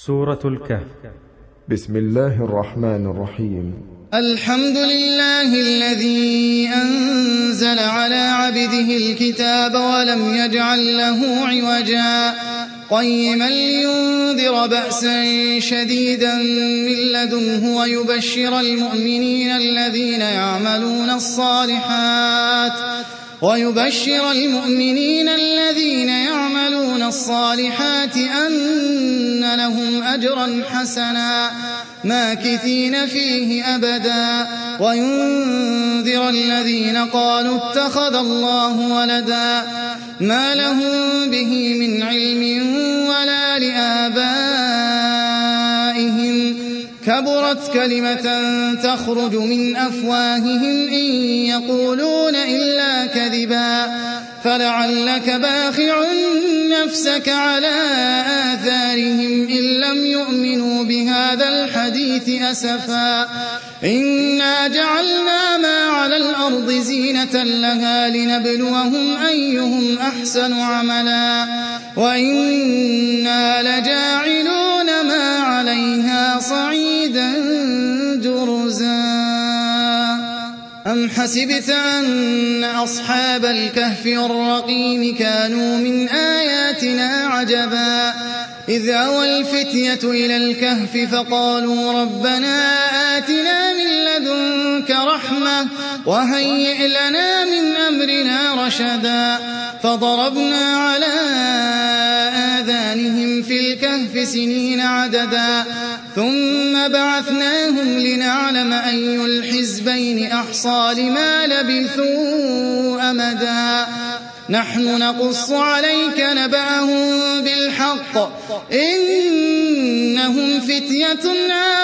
سورة الكهف. بسم الله الرحمن الرحيم. الحمد لله الذي أنزل على عبده الكتاب ولم يجعل له عوجا قيما لينذر بأسا شديدا من لدنه ويبشر المؤمنين الذين يعملون الصالحات أن لهم أجرا حسنا ماكثين فيه أبدا وينذر الذين قالوا اتخذ الله ولدا ما لهم به من علم ولا لآبائهم كبرت كلمة تخرج من أفواههم إن يقولون إلا كذبا فلعلك باخع نفسك على آثارهم إن لم يؤمنوا بهذا الحديث أسفا إنا جعلنا ما على الأرض زينة لها لنبلوهم أيهم أحسن عملا وإنا لجاعلون ما عليها صعيدا جرزا أم حسبت أن أصحاب الكهف والرقيم كانوا من آياتنا عجبا إذ أوى الفتية إلى الكهف فقالوا ربنا آتنا من لدنك رحمة وهيئ لنا من أمرنا رشدا فضربنا على آذانهم في الكهف سنين عددا ثم بعثناهم لنعلم أي الحزبين أحصى لما لبثوا أمدا نحن نقص عليك نبأهم بالحق إنهم فتية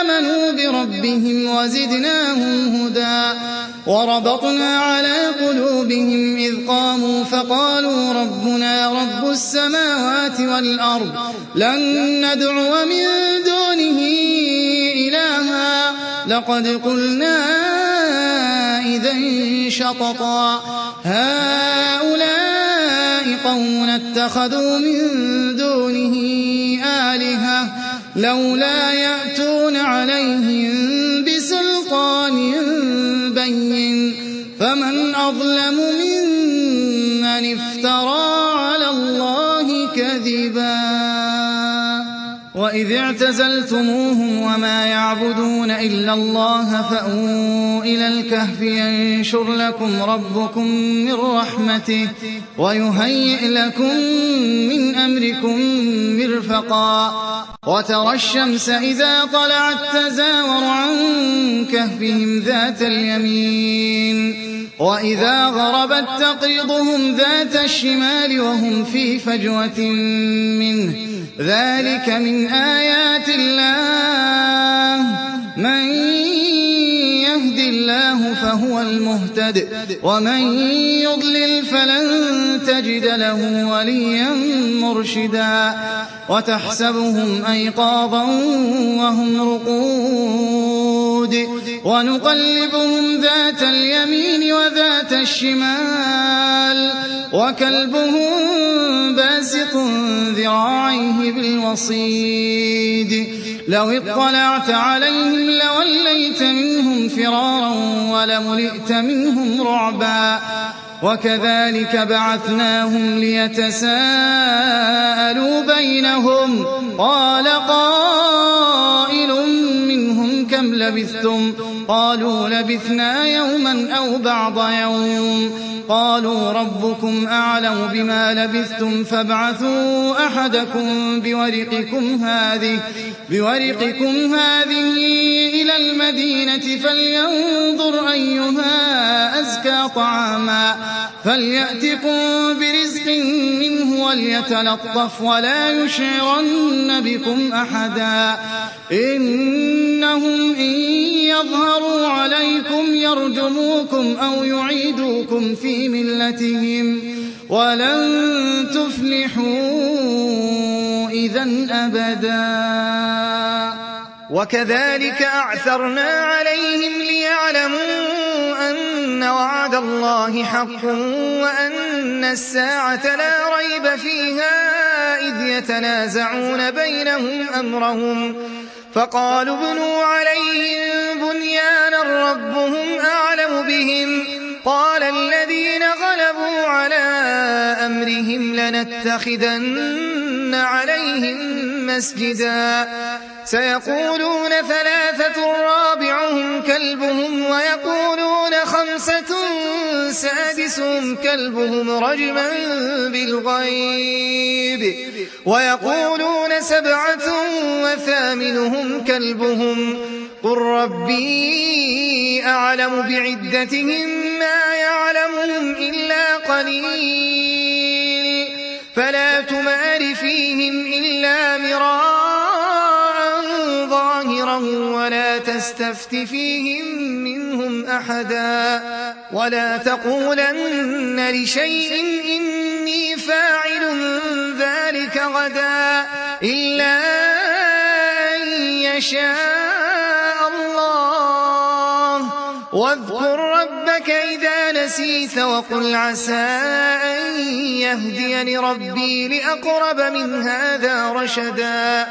آمنوا بربهم وزدناهم هدى وربطنا على قلوبهم إذ قاموا فقالوا ربنا رب السماوات والأرض لن ندعو من دونه إلها لقد قلنا إذا شططا هؤلاء قوم اتخذوا من دونه آلهة لولا يأتون عليهم بسلطان بين فمن أظلم ممن افترى على الله كذبا وإذ اعتزلتموهم وما يعبدون إلا الله فأووا إلى الكهف ينشر لكم ربكم من رحمته ويهيئ لكم من أمركم مرفقا وترى الشمس إذا طلعت تزاور عن كهفهم ذات اليمين وإذا غربت تقرضهم ذات الشمال وهم في فجوة منه ذلك من آيات الله من يهد الله فهو المهتد ومن يضلل فلن تجد له وليا مرشدا وتحسبهم أيقاظا وهم رقود ونقلبهم ذات اليمين وذات الشمال وكلبهم باسط ذراعيه بالوصيد لو اطلعت عليهم لوليت منهم فرارا ولملئت منهم رعبا وكذلك بعثناهم ليتساءلوا بينهم قال قائل منهم كم لبثتم قالوا لبثنا يوما أو بعض يوم قالوا ربكم أعلم بما لبثتم فابعثوا أحدكم بورقكم هذه إلى المدينة فلينظر أيها أزكى طعاما فليأتكم برزق منه وليتلطف ولا يشعرن بكم أحدا إنهم إن يظهروا عليكم يرجموكم أو يعيدوكم في ملتهم ولن تفلحوا إذن أبدا وكذلك أعثرنا عليهم ليعلموا أن وعد الله حق وأن الساعة لا ريب فيها إذ يتنازعون بينهم أمرهم فقالوا ابنوا عليهم بنيانا ربهم أعلم بهم قال الذين غلبوا على أمرهم لنتخذن عليهم مسجدا سيقولون 3 رابعهم كلبهم ويقولون 5 سادسهم كلبهم رجما بالغيب ويقولون 7 وثامنهم كلبهم قل ربي أعلم بعدتهم ما يعلمهم إلا قليل فلا تمار فيهم إلا مراء ظاهرا ولا تستفت فيهم منهم أحدا ولا تقولن لشيء إني فاعل ذلك غدا إلا أن يشاء الله واذكر ربك إذا نسيت وقل عسى أن يهديني ربي لأقرب من هذا رشدا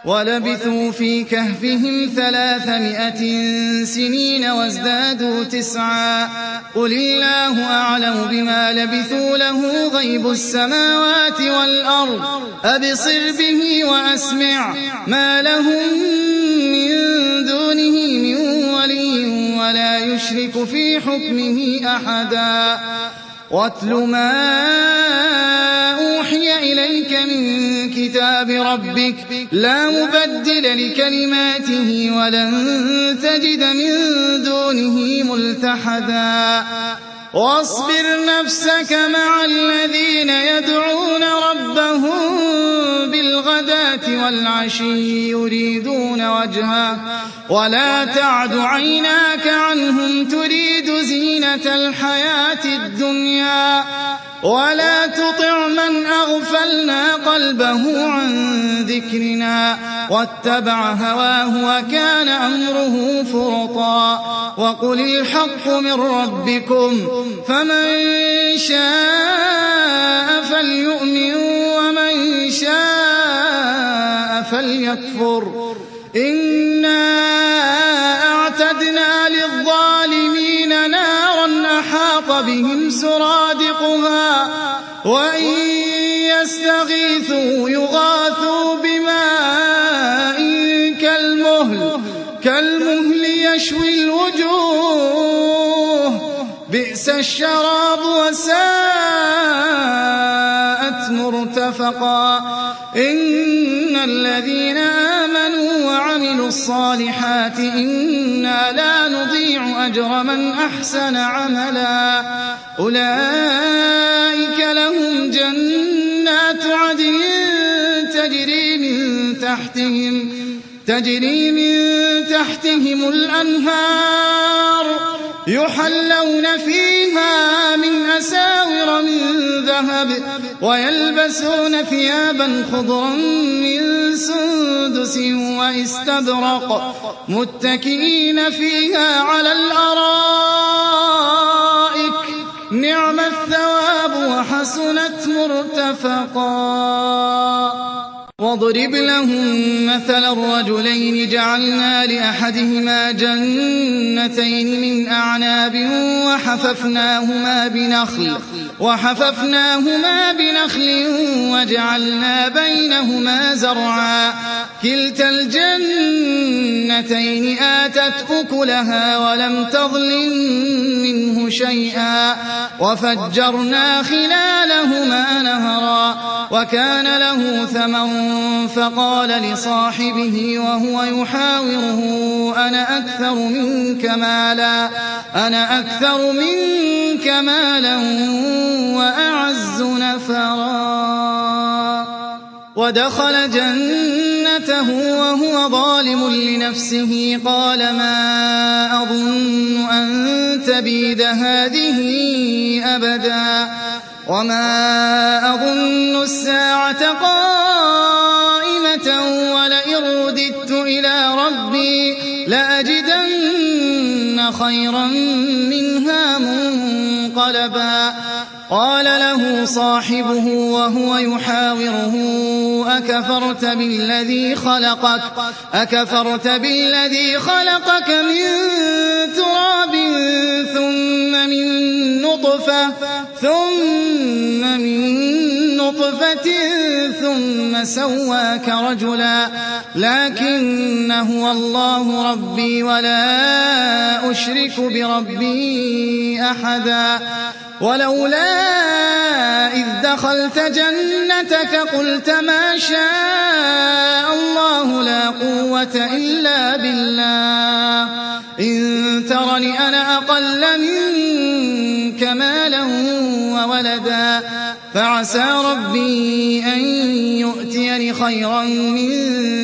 ولبثوا في كهفهم 300 سنين وازدادوا 9 قل الله أعلم بما لبثوا له غيب السماوات والأرض أبصر به وأسمع ما لهم من دونه من ولي ولا يشرك في حكمه أحدا واتل ما أوحي إليك من كتاب ربك لا مبدل لكلماته ولن تجد من دونه ملتحدا واصبر نفسك مع الذين يدعون ربهم بالغداة والعشي يريدون وجهه ولا تعد عيناك عنهم تريد زينة الحياة الدنيا ولا تطع من أغفلنا قلبه عن ذكرنا واتبع هواه وكان أمره فرطا وقل الحق من ربكم فمن شاء فليؤمن ومن شاء فليكفر إنا أعتدنا للظالمين نارا أحاط بهم سرادقها وإن يستغيثوا يغاثوا بماء كالمهل يشوي الوجوه بئس الشراب وساءت مرتفقا إن الذين آمنوا وعملوا الصالحات إنا لا نضيع أجر من أحسن عملا أولئك لهم جنات عدن تجري من تحتهم الأنهار يحلون فيها من أساور من ذهب ويلبسون ثيابا خضرا من سندس واستبرق متكئين فيها على الأرائك نعم الثواب وحسنت مرتفقا واضرب لهم مثل الرجلين جعلنا لأحدهما جنتين من أعناب وحففناهما بنخل وجعلنا بينهما زرعا كلتا الجنتين آتت أكلها ولم تظلم منه شيئا وفجرنا خلالهما نهرا وكان له ثمر فقال لصاحبه وهو يحاوره أنا أكثر منك مالا وأعز نفرا ودخل جنته وهو ظالم لنفسه قال ما أظن أن تبيد هذه أبدا وما أظن الساعة قائمة ولئن رددت إلى ربي لأجدن خيرا منها منقلبا قال له صاحبه وهو يحاوره أكفرت بالذي خلقك من تراب ثم من نطفة ثم سواك رجلا لكن هو الله ربي ولا أشرك بربي أحدا ولولا إذ دخلت جنتك قلت ما شاء الله لا قوة إلا بالله إن ترني أنا أقل منك مالا وولدا فعسى ربي أن يؤتيني خيرا من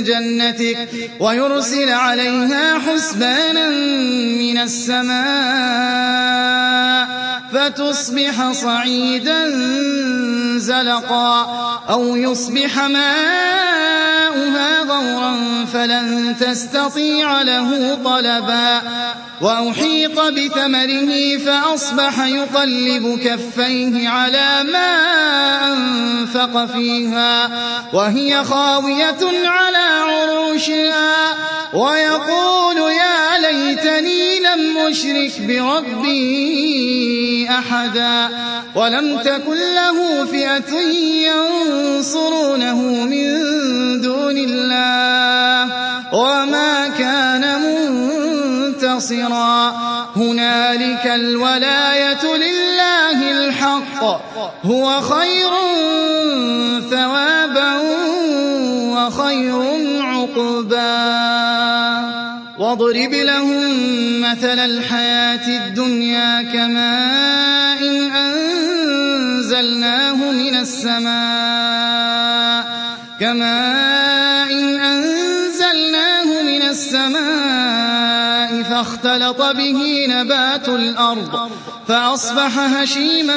جنتك ويرسل عليها حسبانا من السماء فتصبح صعيدا زلقا أو يصبح ماؤها غورا فلن تستطيع له طلبا وأحيط بثمره فأصبح يقلب كفيه على ما أنفق فيها وهي خاوية على عروشها ويقول يا ليتني لم أشرك بربي أحدا ولم تكن له فئة ينصرونه من دون الله وما كان منتصرا هنالك الولاية لله الحق هو خير ثوابا وخير عقبا واضرب لهم مثل الحياة الدنيا كماء أنزلناه من السماء فاختلط به نبات الأرض فأصبح هشيما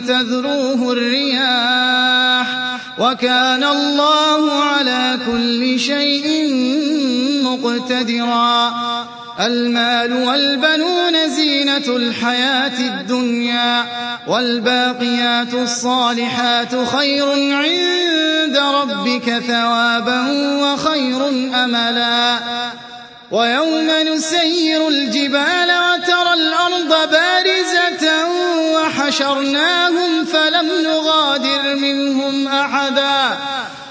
تذروه الرياح وكان الله على كل شيء مقتدرا المال والبنون زينة الحياة الدنيا والباقيات الصالحات خير عند ربك ثوابا وخير أملا ويوم نسير الجبال وترى الأرض بارزة وحشرناهم فلم نغادر منهم أحدا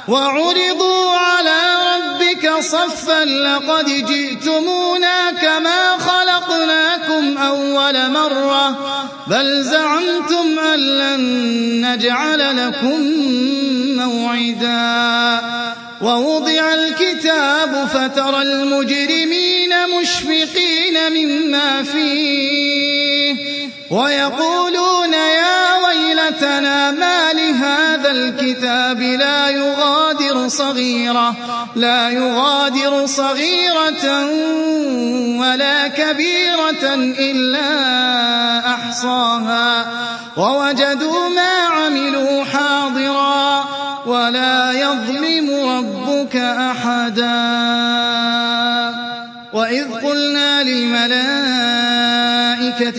وعرضوا على ربك صفا لقد جئتمونا كما خلقناكم أول مرة بل زعمتم أن لن نجعل لكم موعدا ووضع الكتاب فترى المجرمين مشفقين مما فيه ويقولون يا ويلتنا ما لهذا الكتاب لا يغادر صغيرة ولا كبيرة إلا أحصاها ووجدوا ما عملوا حاضرا ولا يظلم ربك أحدا وإذ قلنا للملائكة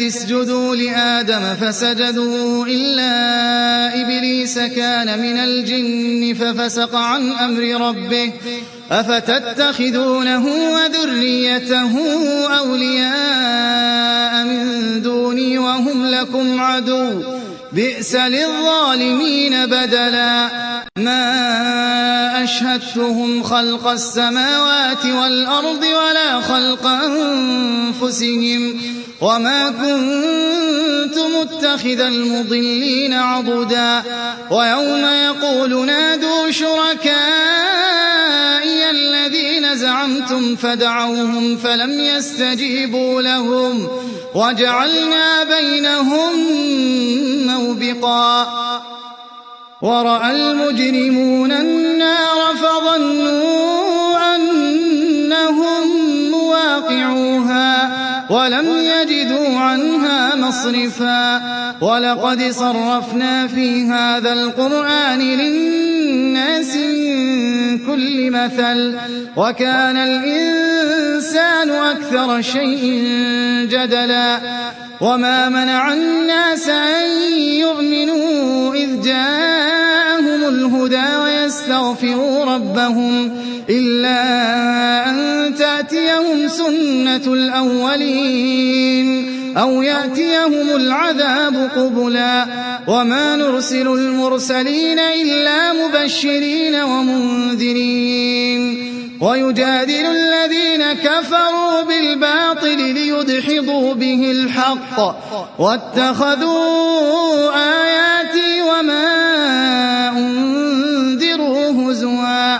اسجدوا لآدم فسجدوا إلا إبليس كان من الجن ففسق عن أمر ربه أفتتخذونه وذريته أولياء من دوني وهم لكم عدو بئس للظالمين بدلا ما أشهدتهم خلق السماوات والأرض ولا خلق أنفسهم وما كنت متخذ المضلين عضدا ويوم يقول نادوا شركائي الذين زعمتم فدعوهم فلم يستجيبوا لهم وجعلنا بينهم موبقا ورأى المجرمون النار فظنوا أنهم مواقعوها ولم يجدوا عنها مصرفا ولقد صرفنا في هذا القرآن للناس من كل مثل وكان الإنسان أكثر شيء جدلا وما منع الناس أن يؤمنوا إذ جاءهم الهدى ويستغفروا ربهم إلا أن تأتيهم سنة الأولين أو يأتيهم العذاب قبلا وما نرسل المرسلين إلا مبشرين ومنذرين ويجادل الذين كفروا بالباطل ليدحضوا به الحق واتخذوا آياتي وما أنذروا هزوا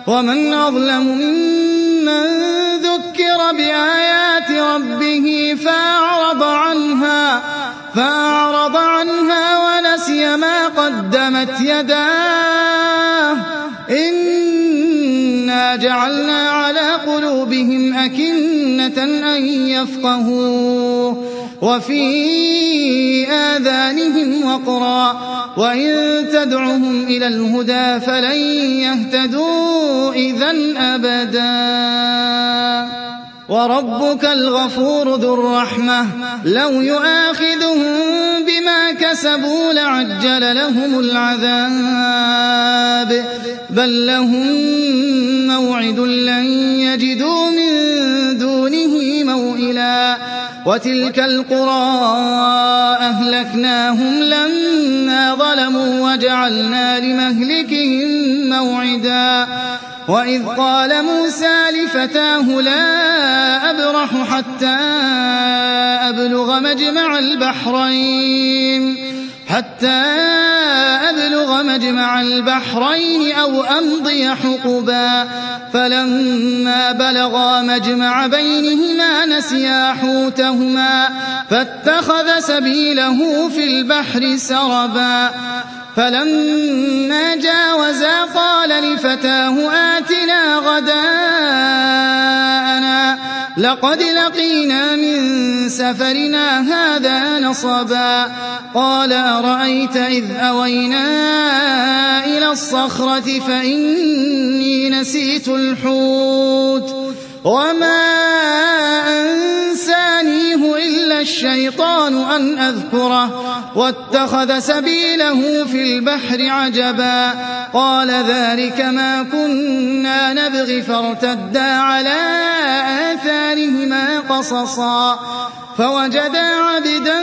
ومن أظلم ممن ذكر بآيات ربه فأعرض عنها ونسي ما قدمت يداه إنا جعلنا على قلوبهم أكنة أن يفقهوه وفي آذانهم وقرا وإن تدعهم إلى الهدى فلن يهتدوا إذن أبدا وربك الغفور ذو الرحمة لو يؤاخذهم بما كسبوا لعجل لهم العذاب بل لهم موعد لن يجدوا من دونه موئلا وتلك القرى أهلكناهم لما ظلموا وجعلنا لمهلكهم موعدا وإذ قال موسى لفتاه لا أبرح حتى أبلغ مجمع البحرين أو أمضي حقبا فلما بلغا مجمع بينهما نسيا حوتهما فاتخذ سبيله في البحر سربا فلما جاوزا قال لفتاه آتنا غداءنا لقد لقينا من سفرنا هذا نصبا قال أرأيت إذ أوينا إلى الصخرة فإني نسيت الحوت وما أنسانيه إلا الشيطان أن أذكره واتخذ سبيله في البحر عجبا قال ذلك ما كنا نبغي فارتدا على آثارهما قصصا فوجدا عبدا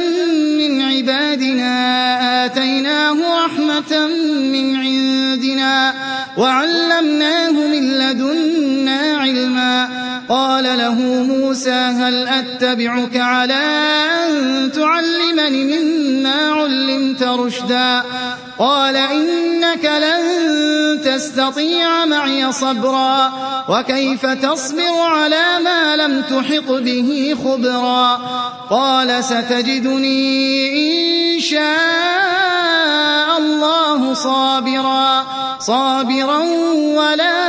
من عبادنا آتيناه رحمة من عندنا وعلمناه من لدنا علما قال له موسى هل أتبعك على أن تعلمني مما علمت رشدا قال إنك لن تستطيع معي صبرا وكيف تصبر على ما لم تحط به خبرا قال ستجدني إن شاء الله صابرا ولا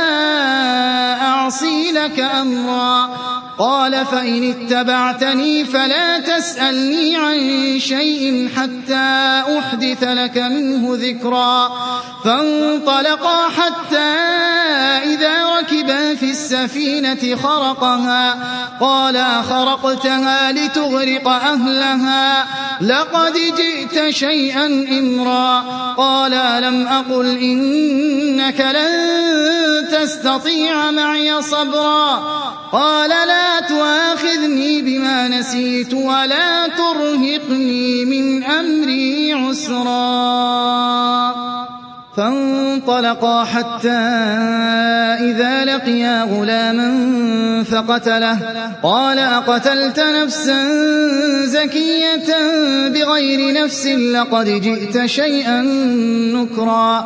أعصي لك أمرا قال فإن اتبعتني فلا تسألني عن شيء حتى أحدث لك منه ذكرا فانطلقا حتى إذا ركبا في السفينة خرقها قال أخرقتها لتغرق أهلها لقد جئت شيئا إمرا قال ألم أقل إنك لن تستطيع معي صبرا قال لا تؤاخذني بما نسيت ولا ترهقني من أمري عسرا فانطلقا حتى إذا لقيا غلاما فقتله قال أقتلت نفسا زكية بغير نفس لقد جئت شيئا نكرا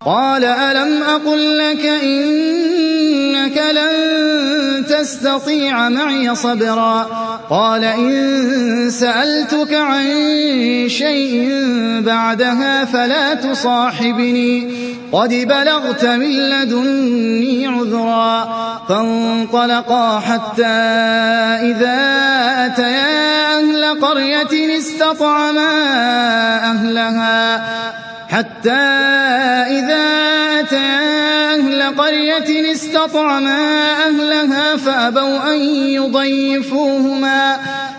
قال ألم أقل لك إنك لن تستطيع معي صبرا قال إن سألتك عن شيء بعدها فلا تصاحبني قد بلغت من لدني عذرا فانطلقا حتى إذا أتيا أهل قرية استطعما أهلها فأبوا أن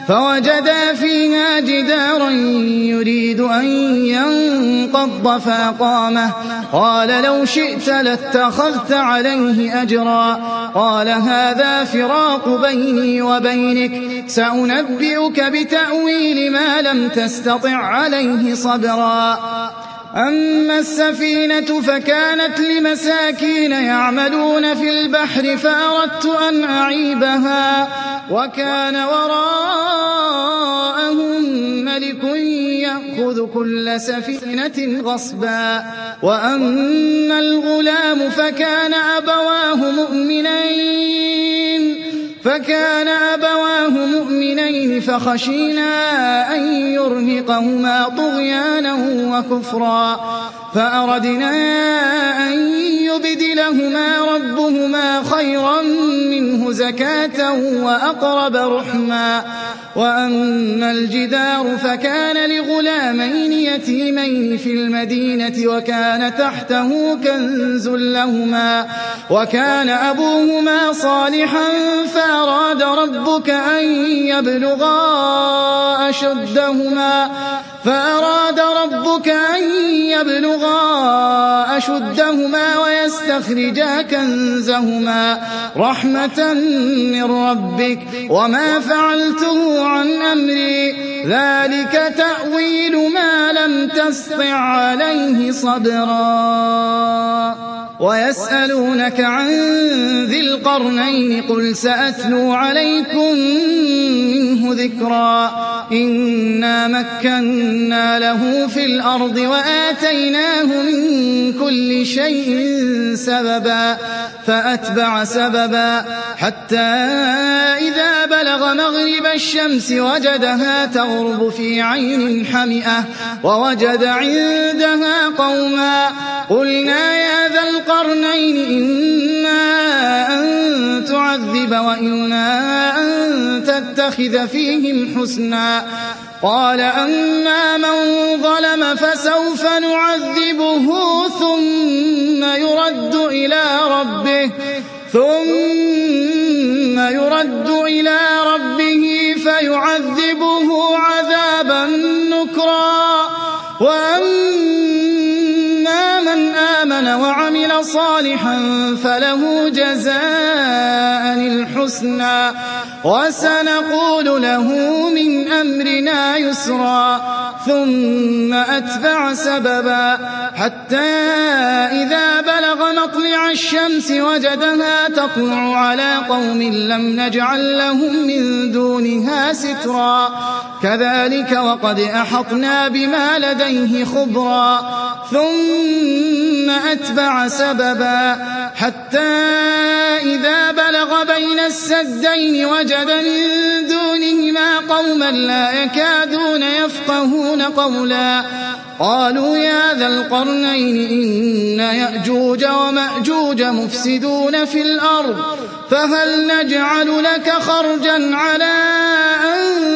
فوجدا فيها جدارا يريد أن ينقض فأقامه قال لو شئت لاتخذت عليه أجرا قال هذا فراق بيني وبينك سأنبئك بتأويل ما لم تستطع عليه صبرا أما السفينة فكانت لمساكين يعملون في البحر فأردت أن أعيبها وكان وراءهم ملك يأخذ كل سفينة غصبا وأما الغلام فكان أبواه مؤمنين فخشينا أن يرهقهما طغيانا وكفرا فأردنا أن يبدلهما ربهما خيرا منه زكاة وأقرب رحما وأما الجدار فكان لغلامين يتيمين في المدينة وكان تحته كنز لهما وكان أبوهما صالحا فأراد ربك أن يبلغا أشدهما ويستخرجا كنزهما رحمة من ربك وما فعلته عن أمري ذلك تأويل ما لم تسطع عليه صبرا ويسألونك عن ذي القرنين قل سأتلو عليكم منه ذكرا إنا مكنا له في الأرض وآتيناه من كل شيء سببا فأتبع سببا حتى إذا بلغ مغرب الشمس وجدها تغرب في عين حمئة ووجد عندها قوما قلنا يا ذا القرنين إما أن تعذب وإما أن تتخذ فيهم حسنا قال أما من ظلم فسوف نعذبه ثم يرد إلى ربه فيعذبه عذابا نكرا وأما من آمن وعمل صالحا فله جزاء الحسنى وسنقول له من أمرنا يسرا ثم أتبع سببا حتى إذا بلغ مطلع الشمس وجدها تطلع على قوم لم نجعل لهم من دونها سترا كذلك وقد أحطنا بما لديه خبرا ثم أتبع سببا حتى إذا بلغ بين السدين وجد من دونهما قوما لا يكادون يفقهون قولا قالوا يا ذا القرنين إن يأجوج ومأجوج مفسدون في الأرض فهل نجعل لك خرجا على أن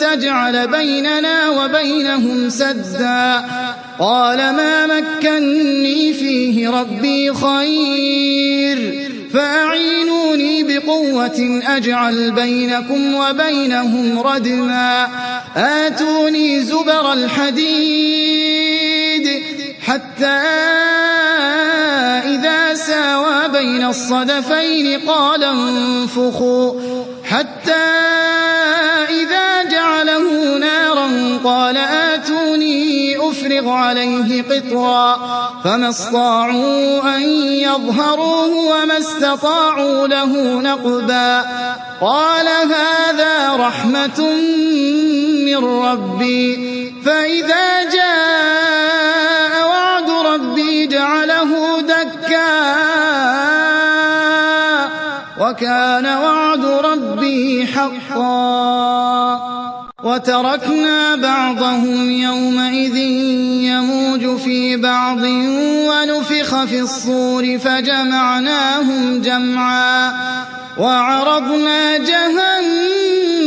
تجعل بيننا وبينهم سدا قال ما مكني فيه ربي خير فأعينوني بقوة أجعل بينكم وبينهم ردما آتوني زبر الحديد حتى إذا ساوى بين الصدفين قال انفخوا حتى إذا جعله نارا قال آتوني أفرغ عليه قطرا فما استطاعوا أن يظهروه وما استطاعوا له نقبا قال هذا رحمة من ربي فإذا جاء وعد ربي جعله دكا وكان وعد ربي حقا وتركنا بعضهم يومئذ يموج في بعض ونفخ في الصور فجمعناهم جمعا وعرضنا جهنم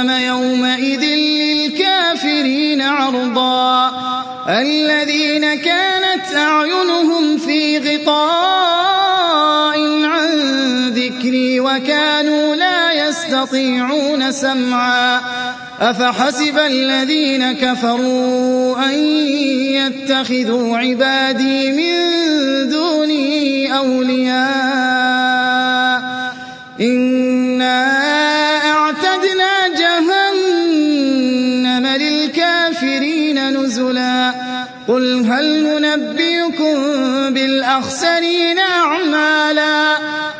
يومئذ للكافرين عرضا الذين كانت أعينهم في غطاء عن ذكري وكانوا لا يسمعون يستطيعون سمعا أفحسب الذين كفروا أن يتخذوا عبادي من دوني أولياء إنا أعتدنا جهنم للكافرين نزلا قل هل ننبئكم بالأخسرين أعمالا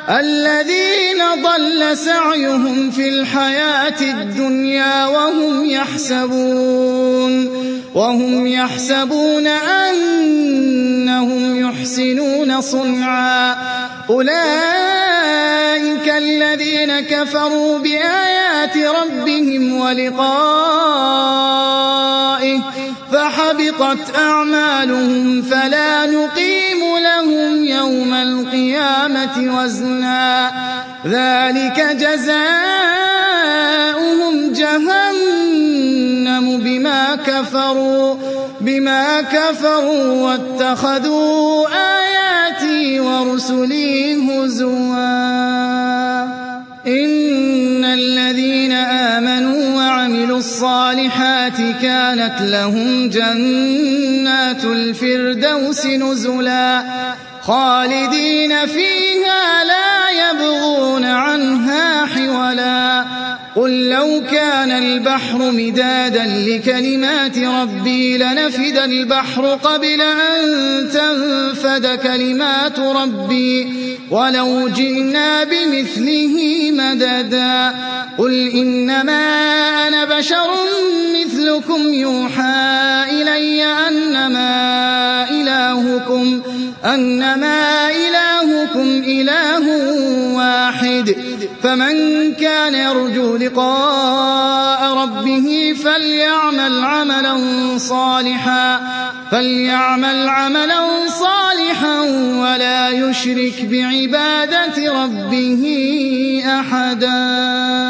الذين ضل سعيهم في الحياة الدنيا وهم يحسبون أنهم يحسنون صنعا أولئك الذين كفروا بآيات ربهم ولقائه فحبطت أعمالهم فلا نقيم لهم يوم القيامة وزنا ذلك جزاؤهم جهنم بما كفروا واتخذوا آياتي ورسلي هزوا إن الذين آمنوا وعملوا الصالحات كانت لهم جنات الفردوس نزلا خالدين فيها لا يبغون عنها حولا قل لو كان البحر مدادا لكلمات ربي لنفد البحر قبل أن تنفد كلمات ربي ولو جئنا بمثله مددا قل إنما أنا بشر مثلكم يوحى إلي أنما إلهكم إله واحد فمن كان يرجو لقاء ربه فليعمل عملا صالحا ولا يشرك بعبادة ربه أحدا